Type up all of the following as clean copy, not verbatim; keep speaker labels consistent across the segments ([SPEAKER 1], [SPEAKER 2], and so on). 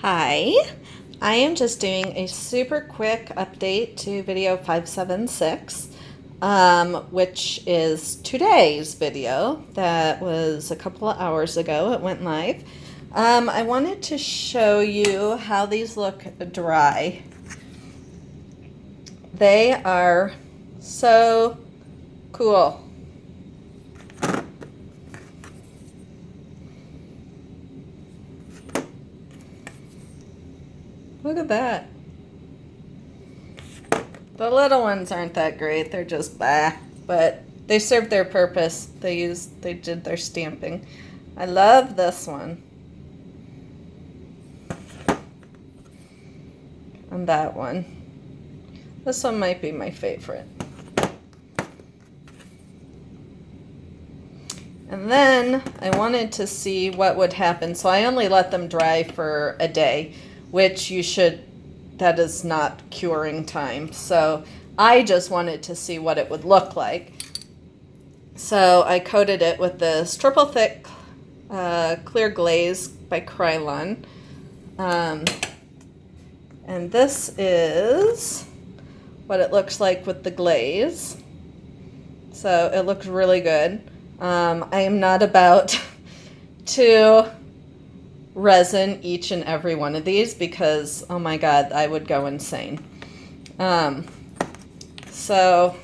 [SPEAKER 1] Hi, I am just doing a super quick update to video 576, which is today's video. That was a couple of hours ago. It went live. I wanted to show you how these look dry. They are so cool. Look at that. The little ones aren't that great. They're just bah, but they served their purpose. They did their stamping. I love this one. And that one. This one might be my favorite. And then I wanted to see what would happen. So I only let them dry for a day, which that is not curing time. So I just wanted to see what it would look like. So I coated it with this triple thick clear glaze by Krylon. And this is what it looks like with the glaze. So it looks really good. I am not about to resin each and every one of these because, oh my God, I would go insane. So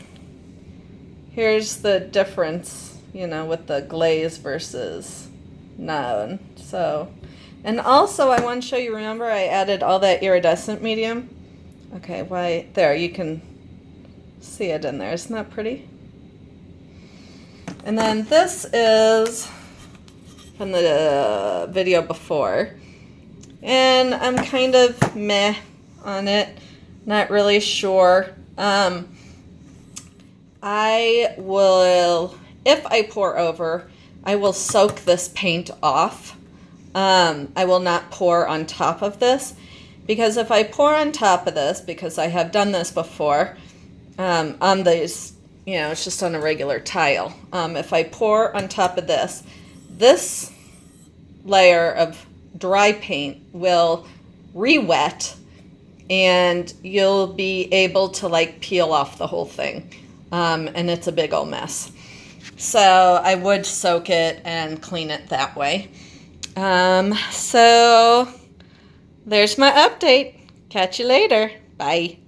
[SPEAKER 1] here's the difference, with the glaze versus none. So, and also I want to show you, remember I added all that iridescent medium? Okay, there, you can see it in there. Isn't that pretty? And then this is from the video before, and I'm kind of meh on it, not really sure. I will, if I pour over, I will soak this paint off. I will not pour on top of this, because if I pour on top of this, because I have done this before, on these, it's just on a regular tile. If I pour on top of this layer of dry paint will re-wet, and you'll be able to peel off the whole thing. And it's a big old mess. So I would soak it and clean it that way. So there's my update. Catch you later. Bye.